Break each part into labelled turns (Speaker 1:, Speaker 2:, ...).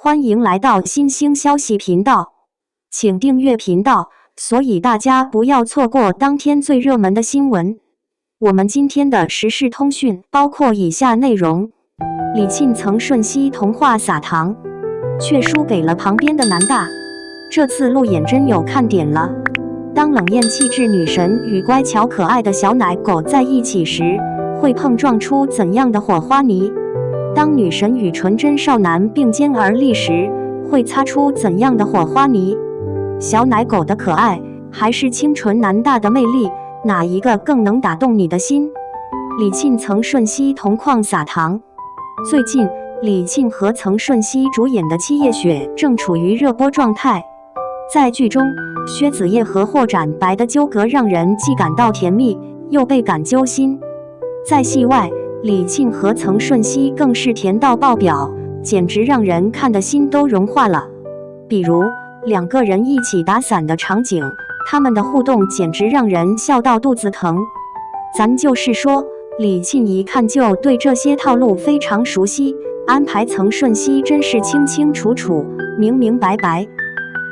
Speaker 1: 欢迎来到新兴消息频道，请订阅频道，所以大家不要错过当天最热门的新闻。我们今天的时事通讯包括以下内容：李沁曾瞬息童话撒糖，却输给了旁边的南大，这次路演真有看点了。当冷艳气质女神与乖巧可爱的小奶狗在一起时，会碰撞出怎样的火花呢？当女神与纯真少男并肩而立时，会擦出怎样的火花呢？小奶狗的可爱，还是清纯男大的魅力，哪一个更能打动你的心？李沁曾瞬息同框撒糖。最近，李沁和曾舜晞主演的《七夜雪》正处于热播状态。在剧中，薛子叶和霍展白的纠葛让人既感到甜蜜，又倍感揪心。在戏外，李沁和曾舜晞更是甜到爆表，简直让人看得心都融化了。比如两个人一起打伞的场景，他们的互动简直让人笑到肚子疼。咱就是说，李沁一看就对这些套路非常熟悉，安排曾舜晞真是清清楚楚、明明白白。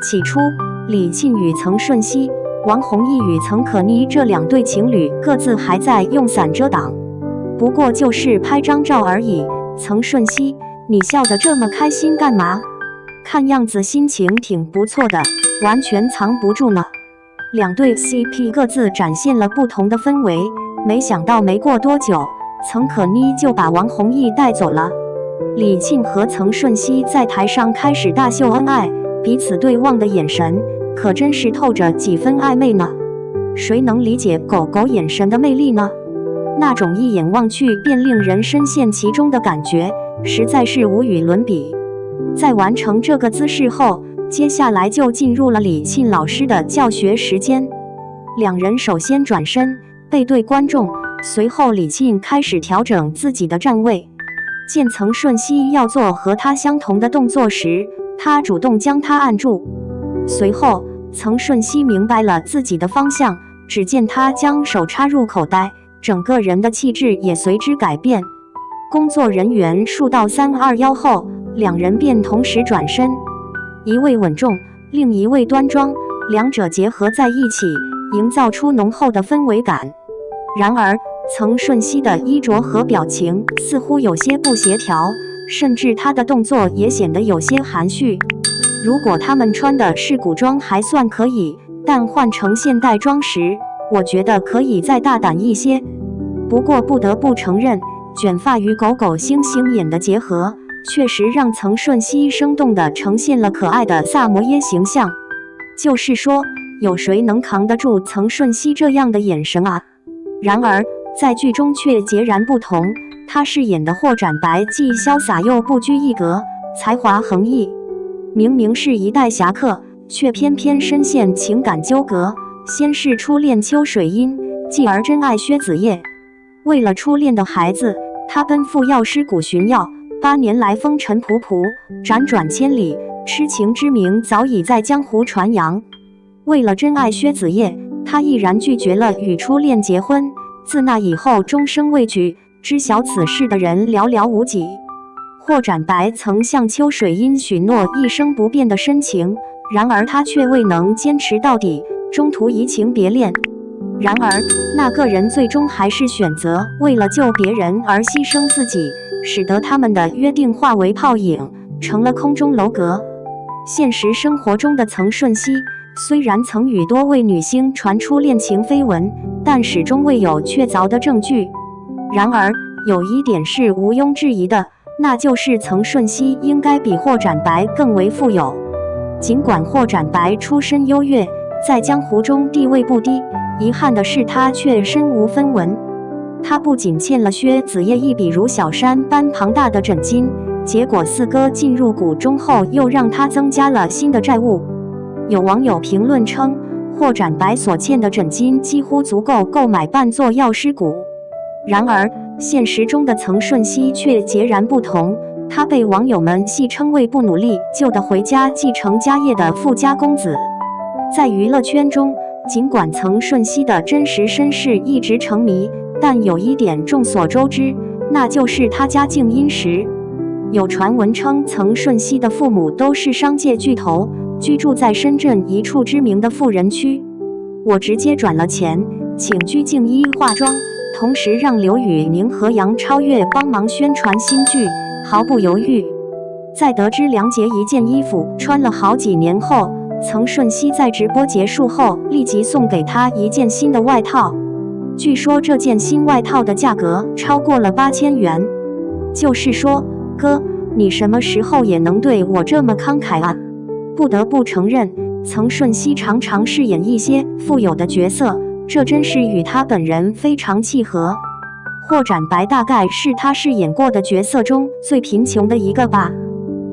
Speaker 1: 起初，李沁与曾舜晞、王弘毅与曾可妮这两对情侣各自还在用伞遮挡，不过就是拍张照而已。曾舜晞，你笑得这么开心干嘛？看样子心情挺不错的，完全藏不住呢。两对 CP 各自展现了不同的氛围，没想到没过多久，曾可妮就把王弘毅带走了。李沁和曾舜晞在台上开始大秀恩爱，彼此对望的眼神可真是透着几分暧昧呢。谁能理解狗狗眼神的魅力呢？那种一眼望去便令人深陷其中的感觉，实在是无与伦比。在完成这个姿势后，接下来就进入了李沁老师的教学时间。两人首先转身背对观众，随后李沁开始调整自己的站位。见曾舜晞要做和他相同的动作时，他主动将他按住。随后，曾舜晞明白了自己的方向，只见他将手插入口袋，整个人的气质也随之改变。工作人员数到3、2、1后，两人便同时转身，一位稳重，另一位端庄，两者结合在一起，营造出浓厚的氛围感。然而，曾舜晞的衣着和表情似乎有些不协调，甚至他的动作也显得有些含蓄。如果他们穿的是古装还算可以，但换成现代装时，我觉得可以再大胆一些。不过不得不承认，卷发与狗狗猩猩眼的结合，确实让曾舜晞生动地呈现了可爱的萨摩耶形象。就是说，有谁能扛得住曾舜晞这样的眼神啊？然而，在剧中却截然不同，他饰演的霍展白既潇洒又不拘一格，才华横溢。明明是一代侠客，却偏偏深陷情感纠葛。先是初恋邱水英，继而真爱薛子叶。为了初恋的孩子，他奔赴药师谷寻药，8年来风尘仆仆，辗转千里，痴情之名早已在江湖传扬。为了真爱薛子叶，他毅然拒绝了与初恋结婚。自那以后，终生未娶，知晓此事的人寥寥无几。霍展白曾向邱水英许诺一生不变的深情，然而他却未能坚持到底，中途移情别恋。然而，那个人最终还是选择为了救别人而牺牲自己，使得他们的约定化为泡影，成了空中楼阁。现实生活中的曾舜晞虽然曾与多位女星传出恋情绯闻，但始终未有确凿的证据。然而，有一点是毋庸置疑的，那就是曾舜晞应该比霍展白更为富有。尽管霍展白出身优越，在江湖中地位不低，遗憾的是他却身无分文。他不仅欠了薛子叶一笔如小山般庞大的枕金，结果四哥进入股中后又让他增加了新的债务。有网友评论称，霍展白所欠的枕金几乎足够购买半座药师谷。然而，现实中的曾舜晞却截然不同，他被网友们戏称为不努力就得回家继承家业的富家公子。在娱乐圈中，尽管曾舜晞的真实身世一直成谜，但有一点众所周知，那就是他家境殷实。有传闻称曾舜晞的父母都是商界巨头，居住在深圳一处知名的富人区。我直接转了钱，请鞠婧祎化妆，同时让刘宇宁和杨超越帮忙宣传新剧，毫不犹豫。在得知梁洁一件衣服穿了好几年后，曾舜晞在直播结束后立即送给他一件新的外套。据说这件新外套的价格超过了8000元。就是说，哥，你什么时候也能对我这么慷慨啊？不得不承认，曾舜晞常常饰演一些富有的角色，这真是与他本人非常契合。霍展白大概是他饰演过的角色中最贫穷的一个吧。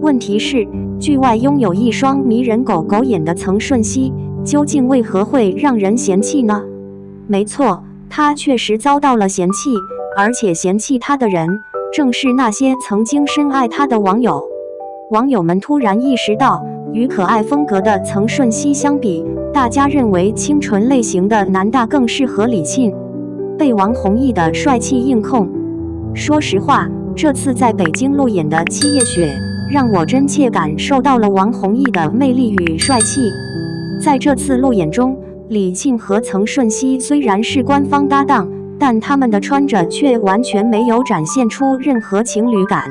Speaker 1: 问题是，剧外拥有一双迷人狗狗眼的曾舜晞，究竟为何会让人嫌弃呢？没错，他确实遭到了嫌弃，而且嫌弃他的人，正是那些曾经深爱他的网友。网友们突然意识到，与可爱风格的曾舜晞相比，大家认为清纯类型的男大更适合李沁，被王弘毅的帅气硬控。说实话，这次在北京路演的《七夜雪》，让我真切感受到了王弘毅的魅力与帅气。在这次路演中，李沁和曾舜晞虽然是官方搭档，但他们的穿着却完全没有展现出任何情侣感。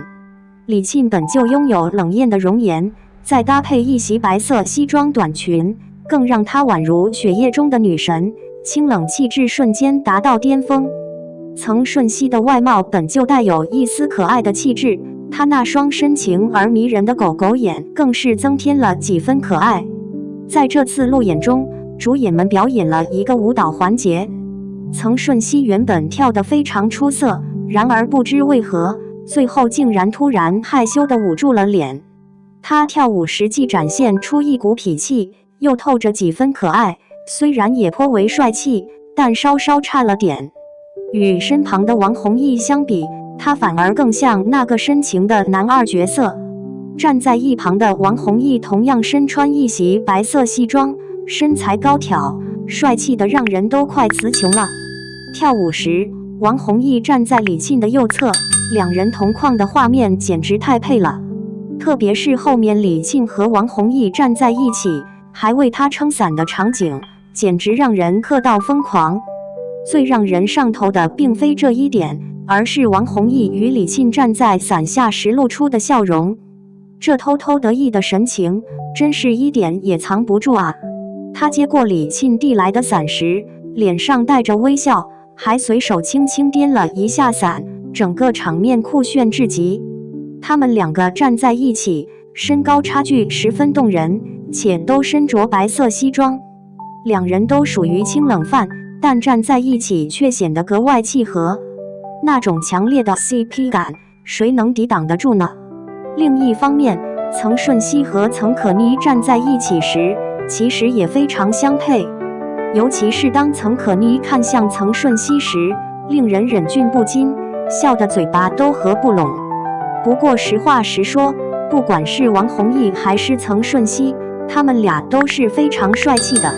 Speaker 1: 李沁本就拥有冷艳的容颜，再搭配一袭白色西装短裙，更让她宛如雪夜中的女神，清冷气质瞬间达到巅峰。曾舜晞的外貌本就带有一丝可爱的气质，他那双深情而迷人的狗狗眼更是增添了几分可爱。在这次路演中，主演们表演了一个舞蹈环节，曾舜晞原本跳得非常出色，然而不知为何，最后竟然突然害羞地捂住了脸。他跳舞时既展现出一股痞气，又透着几分可爱，虽然也颇为帅气，但稍稍差了点。与身旁的王弘毅相比，他反而更像那个深情的男二角色。站在一旁的王弘毅同样身穿一袭白色西装，身材高挑，帅气的让人都快词穷了。跳舞时，王弘毅站在李沁的右侧，两人同框的画面简直太配了。特别是后面李沁和王弘毅站在一起，还为他撑伞的场景，简直让人磕到疯狂。最让人上头的并非这一点，而是王弘毅与李沁站在伞下时露出的笑容，这偷偷得意的神情，真是一点也藏不住啊！他接过李沁递来的伞时，脸上带着微笑，还随手轻轻掂了一下伞，整个场面酷炫至极。他们两个站在一起，身高差距十分动人，且都身着白色西装，两人都属于清冷范，但站在一起却显得格外契合。那种强烈的 CP 感，谁能抵挡得住呢？另一方面，曾舜晞和曾可妮站在一起时，其实也非常相配。尤其是当曾可妮看向曾舜晞时，令人忍俊不禁，笑得嘴巴都合不拢。不过实话实说，不管是王弘毅还是曾舜晞，他们俩都是非常帅气的。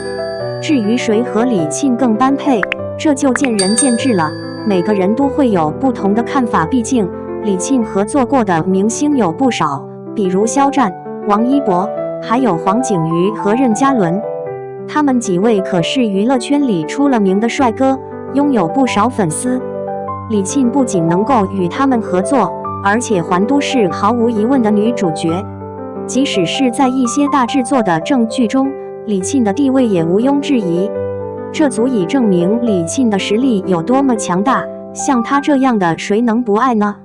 Speaker 1: 至于谁和李沁更般配，这就见仁见智了，每个人都会有不同的看法。毕竟李沁合作过的明星有不少，比如肖战、王一博，还有黄景瑜和任嘉伦，他们几位可是娱乐圈里出了名的帅哥，拥有不少粉丝。李沁不仅能够与他们合作，而且还都是毫无疑问的女主角。即使是在一些大制作的正剧中，李沁的地位也毋庸置疑，这足以证明李沁的实力有多么强大。像她这样的，谁能不爱呢？